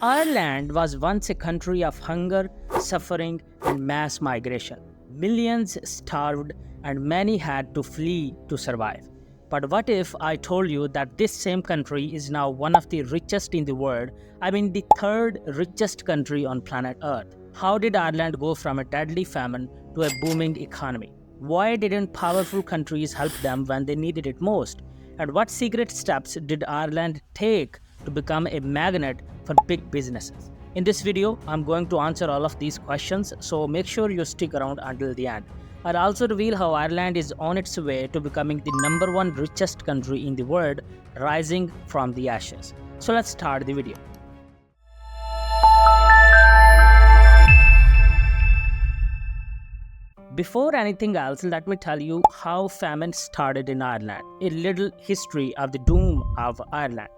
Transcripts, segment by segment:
Ireland was once a country of hunger, suffering, and mass migration. Millions starved, and many had to flee to survive. But what if I told you that this same country is now one of the richest in the world? I mean, the third richest country on planet Earth. How did Ireland go from a deadly famine to a booming economy? Why didn't powerful countries help them when they needed it most? And what secret steps did Ireland take to become a magnet for big businesses? In this video, I'm going to answer all of these questions, so make sure you stick around until the end. I'll also reveal how Ireland is on its way to becoming the #1 richest country in the world, rising from the ashes. So let's start the video. Before anything else, let me tell you how famine started in Ireland, a little history of the doom of Ireland.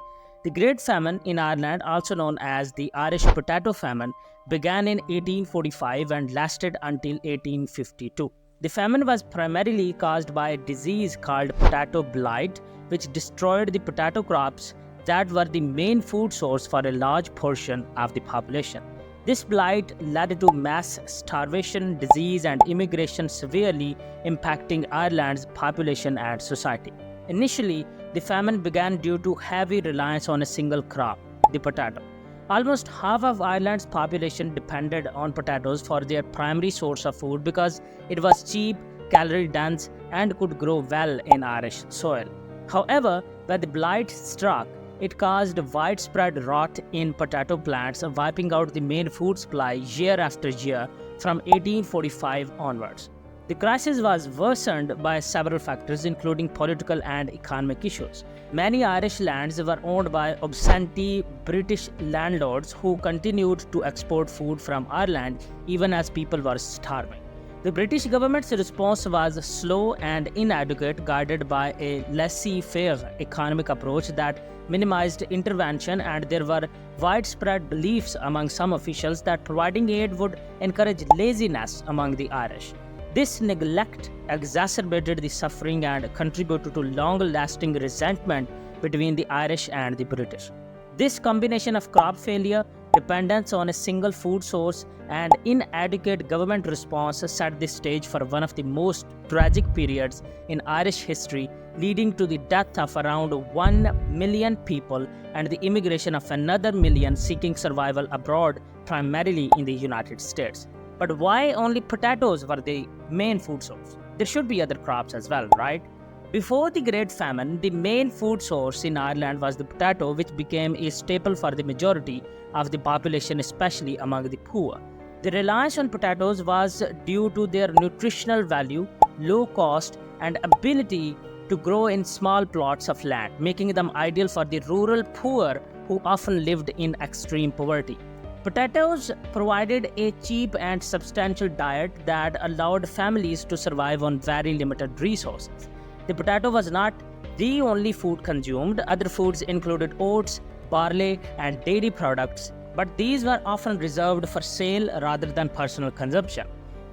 The Great Famine in Ireland, also known as the Irish Potato Famine, began in 1845 and lasted until 1852. The famine was primarily caused by a disease called potato blight, which destroyed the potato crops that were the main food source for a large portion of the population. This blight led to mass starvation, disease, and immigration, severely impacting Ireland's population and society. Initially, the famine began due to heavy reliance on a single crop, the potato. Almost half of Ireland's population depended on potatoes for their primary source of food because it was cheap, calorie dense, and could grow well in Irish soil. However, when the blight struck, it caused widespread rot in potato plants, wiping out the main food supply year after year from 1845 onwards. The crisis was worsened by several factors, including political and economic issues. Many Irish lands were owned by absentee British landlords who continued to export food from Ireland even as people were starving. The British government's response was slow and inadequate, guided by a laissez-faire economic approach that minimized intervention, and there were widespread beliefs among some officials that providing aid would encourage laziness among the Irish. This neglect exacerbated the suffering and contributed to long-lasting resentment between the Irish and the British. This combination of crop failure, dependence on a single food source, and inadequate government response set the stage for one of the most tragic periods in Irish history, leading to the death of around 1 million people and the immigration of another million seeking survival abroad, primarily in the United States. But why only potatoes were the main food source? There should be other crops as well, right? Before the Great Famine, the main food source in Ireland was the potato, which became a staple for the majority of the population, especially among the poor. The reliance on potatoes was due to their nutritional value, low cost, and ability to grow in small plots of land, making them ideal for the rural poor who often lived in extreme poverty. Potatoes provided a cheap and substantial diet that allowed families to survive on very limited resources. The potato was not the only food consumed. Other foods included oats, barley, and dairy products, but these were often reserved for sale rather than personal consumption.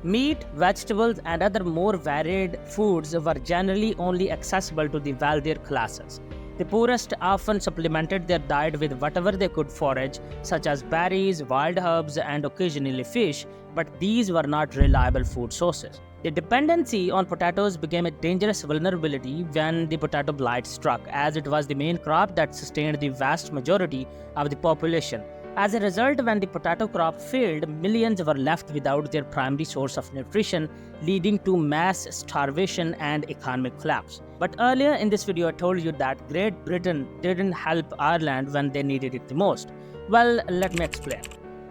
Meat, vegetables, and other more varied foods were generally only accessible to the wealthier classes. The poorest often supplemented their diet with whatever they could forage, such as berries, wild herbs, and occasionally fish, but these were not reliable food sources. The dependency on potatoes became a dangerous vulnerability when the potato blight struck, as it was the main crop that sustained the vast majority of the population. As a result, when the potato crop failed, millions were left without their primary source of nutrition, leading to mass starvation and economic collapse. But earlier in this video, I told you that Great Britain didn't help Ireland when they needed it the most. Well, let me explain.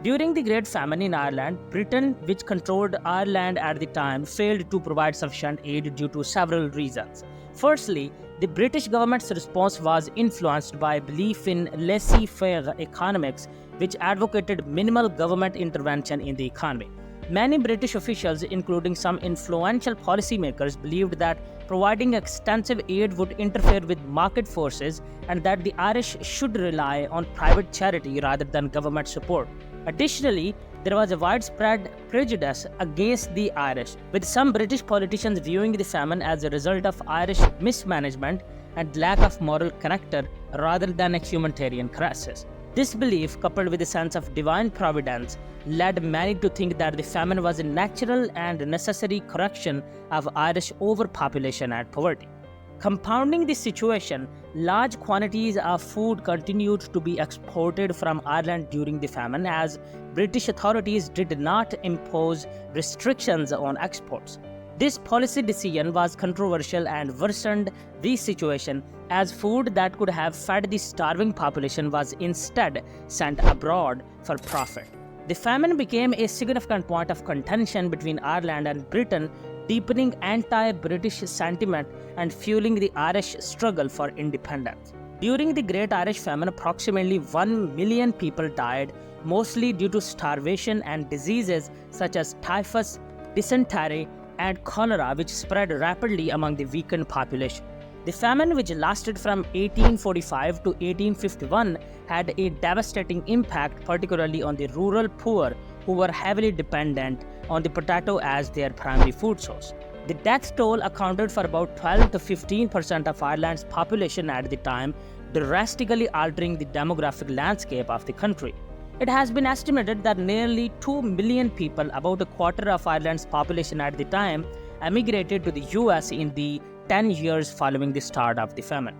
During the Great Famine in Ireland, Britain, which controlled Ireland at the time, failed to provide sufficient aid due to several reasons. Firstly, the British government's response was influenced by belief in laissez-faire economics, which advocated minimal government intervention in the economy. Many British officials, including some influential policymakers, believed that providing extensive aid would interfere with market forces and that the Irish should rely on private charity rather than government support. Additionally, there was a widespread prejudice against the Irish, with some British politicians viewing the famine as a result of Irish mismanagement and lack of moral character rather than a humanitarian crisis. This belief, coupled with a sense of divine providence, led many to think that the famine was a natural and necessary correction of Irish overpopulation and poverty. Compounding this situation, large quantities of food continued to be exported from Ireland during the famine as British authorities did not impose restrictions on exports. This policy decision was controversial and worsened the situation as food that could have fed the starving population was instead sent abroad for profit. The famine became a significant point of contention between Ireland and Britain, deepening anti-British sentiment and fueling the Irish struggle for independence. During the Great Irish Famine, approximately 1 million people died, mostly due to starvation and diseases such as typhus, dysentery, and cholera, which spread rapidly among the weakened population. The famine, which lasted from 1845 to 1851, had a devastating impact, particularly on the rural poor who were heavily dependent on the potato as their primary food source. The death toll accounted for about 12 to 15% of Ireland's population at the time, drastically altering the demographic landscape of the country. It has been estimated that nearly 2 million people, about a quarter of Ireland's population at the time, emigrated to the US in the 10 years following the start of the famine.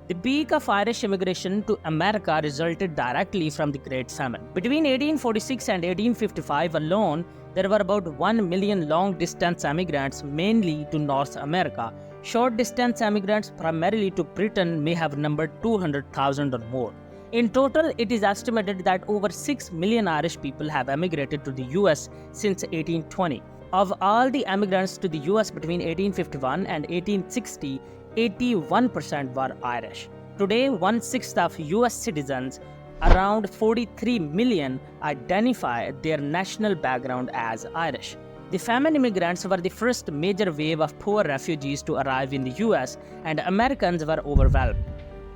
The peak of Irish immigration to America resulted directly from the Great Famine. Between 1846 and 1855 alone, there were about 1 million long-distance emigrants, mainly to North America. Short-distance emigrants, primarily to Britain, may have numbered 200,000 or more. In total, it is estimated that over 6 million Irish people have emigrated to the US since 1820. Of all the emigrants to the US between 1851 and 1860, 81% were Irish. Today, 1/6 of US citizens, around 43 million, identify their national background as Irish. The famine immigrants were the first major wave of poor refugees to arrive in the US, and Americans were overwhelmed.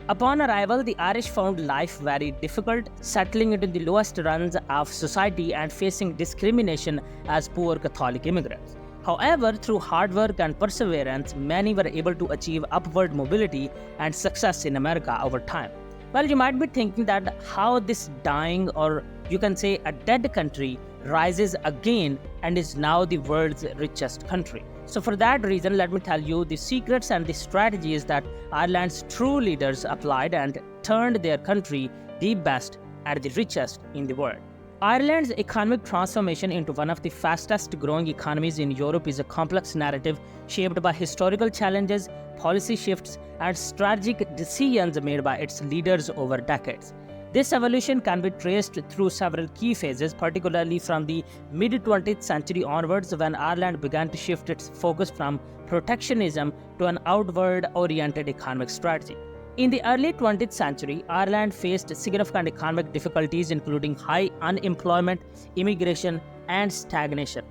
Upon arrival, the Irish found life very difficult, settling into the lowest rungs of society and facing discrimination as poor Catholic immigrants. However, through hard work and perseverance, many were able to achieve upward mobility and success in America over time. Well, you might be thinking that how this dying, or you can say a dead country, rises again and is now the world's richest country. So for that reason, let me tell you the secrets and the strategies that Ireland's true leaders applied and turned their country the best and the richest in the world. Ireland's economic transformation into one of the fastest growing economies in Europe is a complex narrative shaped by historical challenges, policy shifts, and strategic decisions made by its leaders over decades. This evolution can be traced through several key phases, particularly from the mid-20th century onwards, when Ireland began to shift its focus from protectionism to an outward-oriented economic strategy. In the early 20th century, Ireland faced significant economic difficulties, including high unemployment, immigration, and stagnation.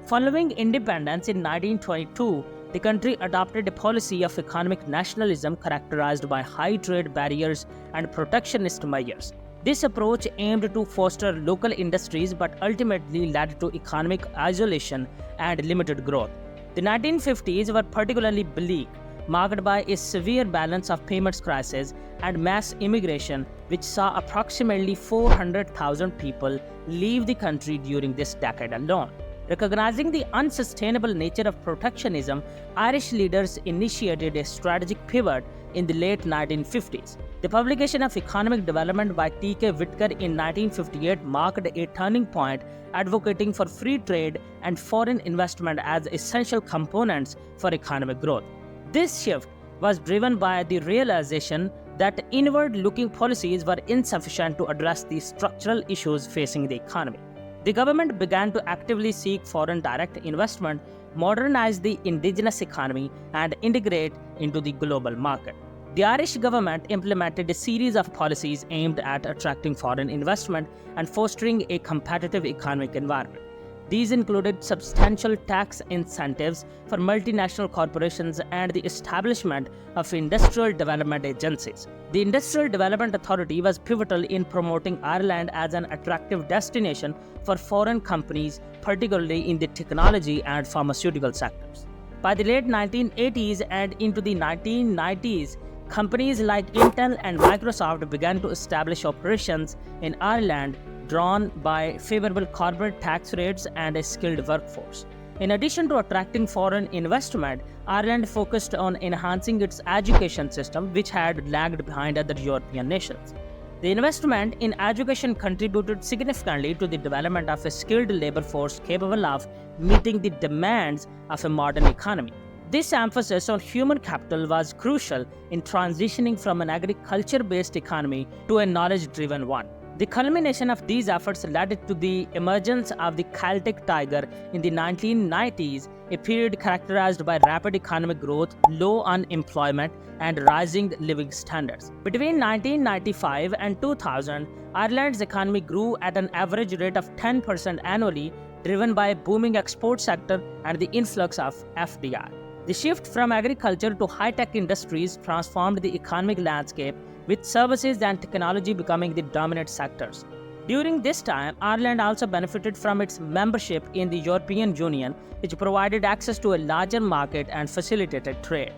Following independence in 1922, the country adopted a policy of economic nationalism characterized by high trade barriers and protectionist measures. This approach aimed to foster local industries but ultimately led to economic isolation and limited growth. The 1950s were particularly bleak, marked by a severe balance of payments crisis and mass immigration, which saw approximately 400,000 people leave the country during this decade alone. Recognizing the unsustainable nature of protectionism, Irish leaders initiated a strategic pivot in the late 1950s. The publication of Economic Development by T.K. Whitaker in 1958 marked a turning point, advocating for free trade and foreign investment as essential components for economic growth. This shift was driven by the realization that inward-looking policies were insufficient to address the structural issues facing the economy. The government began to actively seek foreign direct investment, modernize the indigenous economy, and integrate into the global market. The Irish government implemented a series of policies aimed at attracting foreign investment and fostering a competitive economic environment. These included substantial tax incentives for multinational corporations and the establishment of industrial development agencies. The Industrial Development Authority was pivotal in promoting Ireland as an attractive destination for foreign companies, particularly in the technology and pharmaceutical sectors. By the late 1980s and into the 1990s, companies like Intel and Microsoft began to establish operations in Ireland, drawn by favorable corporate tax rates and a skilled workforce. In addition to attracting foreign investment, Ireland focused on enhancing its education system, which had lagged behind other European nations. The investment in education contributed significantly to the development of a skilled labor force capable of meeting the demands of a modern economy. This emphasis on human capital was crucial in transitioning from an agriculture-based economy to a knowledge-driven one. The culmination of these efforts led to the emergence of the Celtic Tiger in the 1990s, a period characterized by rapid economic growth, low unemployment, and rising living standards. Between 1995 and 2000, Ireland's economy grew at an average rate of 10% annually, driven by a booming export sector and the influx of FDI. The shift from agriculture to high-tech industries transformed the economic landscape, with services and technology becoming the dominant sectors. During this time, Ireland also benefited from its membership in the European Union, which provided access to a larger market and facilitated trade.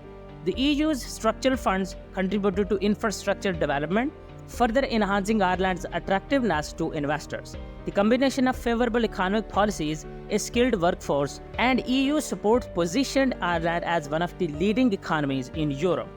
The EU's structural funds contributed to infrastructure development, further enhancing Ireland's attractiveness to investors. The combination of favorable economic policies, a skilled workforce, and EU support positioned Ireland as one of the leading economies in Europe.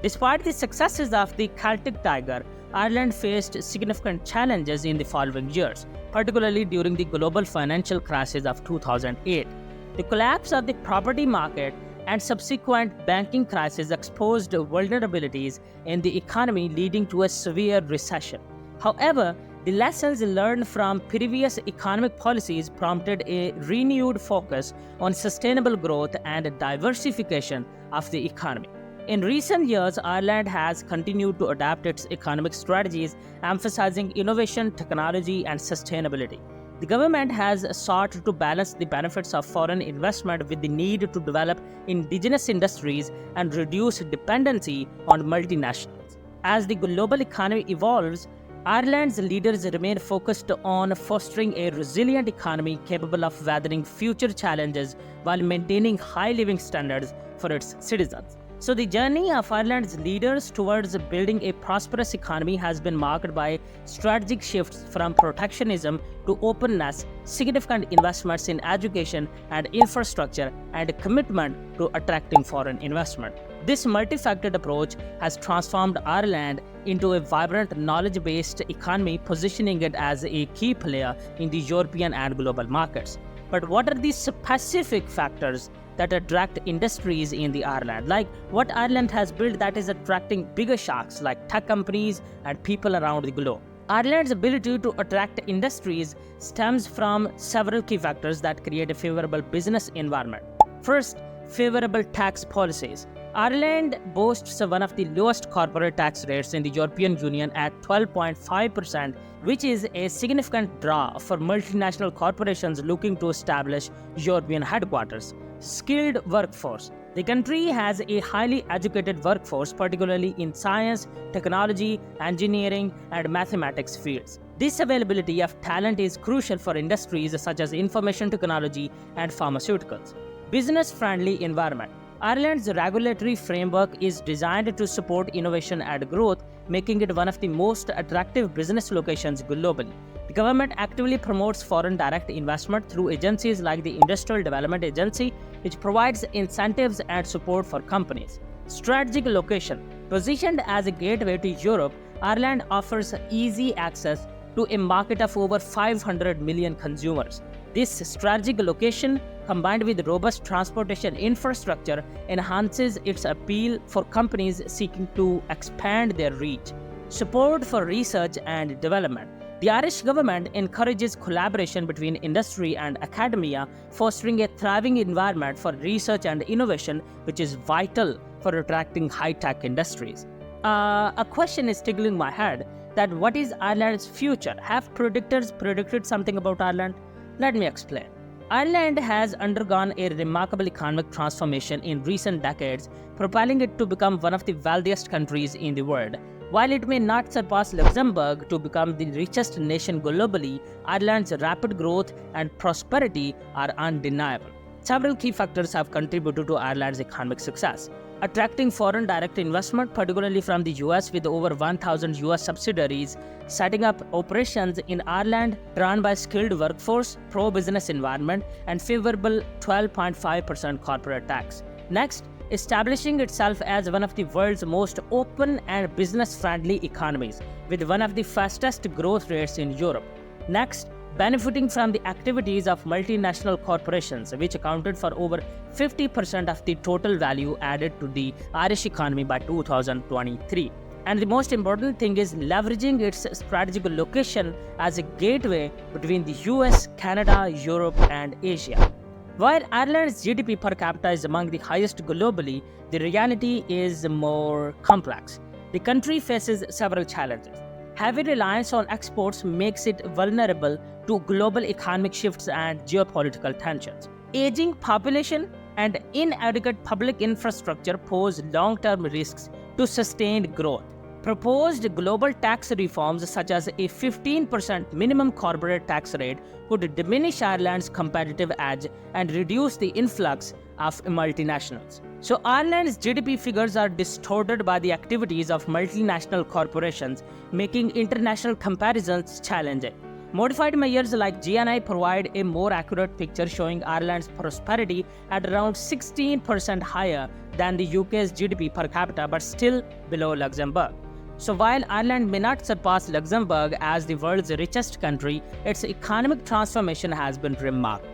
Despite the successes of the Celtic Tiger, Ireland faced significant challenges in the following years, particularly during the global financial crisis of 2008. The collapse of the property market and subsequent banking crisis exposed vulnerabilities in the economy, leading to a severe recession. However, the lessons learned from previous economic policies prompted a renewed focus on sustainable growth and diversification of the economy. In recent years, Ireland has continued to adapt its economic strategies, emphasizing innovation, technology, and sustainability. The government has sought to balance the benefits of foreign investment with the need to develop indigenous industries and reduce dependency on multinationals. As the global economy evolves, Ireland's leaders remain focused on fostering a resilient economy capable of weathering future challenges while maintaining high living standards for its citizens. So the journey of Ireland's leaders towards building a prosperous economy has been marked by strategic shifts from protectionism to openness, significant investments in education and infrastructure, and a commitment to attracting foreign investment. This multifaceted approach has transformed Ireland into a vibrant knowledge-based economy, positioning it as a key player in the European and global markets. But what are the specific factors that attract industries in the Ireland? Like what Ireland has built that is attracting bigger sharks like tech companies and people around the globe. Ireland's ability to attract industries stems from several key factors that create a favorable business environment. First, favorable tax policies. Ireland boasts one of the lowest corporate tax rates in the European Union at 12.5%, which is a significant draw for multinational corporations looking to establish European headquarters. Skilled workforce. The country has a highly educated workforce, particularly in science, technology, engineering, and mathematics fields. This availability of talent is crucial for industries such as information technology and pharmaceuticals. Business-friendly environment. Ireland's regulatory framework is designed to support innovation and growth, making it one of the most attractive business locations globally. The government actively promotes foreign direct investment through agencies like the Industrial Development Agency, which provides incentives and support for companies. Strategic location. Positioned as a gateway to Europe, Ireland offers easy access to a market of over 500 million consumers. This strategic location, combined with robust transportation infrastructure, enhances its appeal for companies seeking to expand their reach. Support for research and development. The Irish government encourages collaboration between industry and academia, fostering a thriving environment for research and innovation, which is vital for attracting high-tech industries. A question is tickling my head that what is Ireland's future? Have predictors predicted something about Ireland? Let me explain. Ireland has undergone a remarkable economic transformation in recent decades, propelling it to become one of the wealthiest countries in the world. While it may not surpass Luxembourg to become the richest nation globally, Ireland's rapid growth and prosperity are undeniable. Several key factors have contributed to Ireland's economic success. attracting foreign direct investment, particularly from the US, with over 1,000 US subsidiaries setting up operations in Ireland, drawn by skilled workforce, pro-business environment, and favorable 12.5% corporate tax. Next, establishing itself as one of the world's most open and business-friendly economies, with one of the fastest growth rates in Europe. Next, benefiting from the activities of multinational corporations, which accounted for over 50% of the total value added to the Irish economy by 2023. And the most important thing is leveraging its strategic location as a gateway between the US, Canada, Europe, and Asia. While Ireland's GDP per capita is among the highest globally, the reality is more complex. The country faces several challenges. Heavy reliance on exports makes it vulnerable to global economic shifts and geopolitical tensions. Aging population and inadequate public infrastructure pose long-term risks to sustained growth. Proposed global tax reforms such as a 15% minimum corporate tax rate could diminish Ireland's competitive edge and reduce the influx of multinationals. So Ireland's GDP figures are distorted by the activities of multinational corporations, making international comparisons challenging. Modified measures like GNI provide a more accurate picture, showing Ireland's prosperity at around 16% higher than the UK's GDP per capita, but still below Luxembourg. So while Ireland may not surpass Luxembourg as the world's richest country, its economic transformation has been remarkable.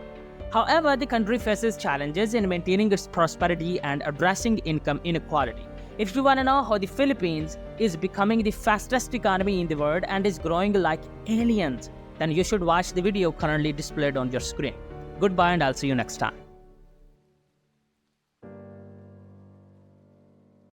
However, the country faces challenges in maintaining its prosperity and addressing income inequality. If you want to know how the Philippines is becoming the fastest economy in the world and is growing like aliens, then you should watch the video currently displayed on your screen. Goodbye, and I'll see you next time.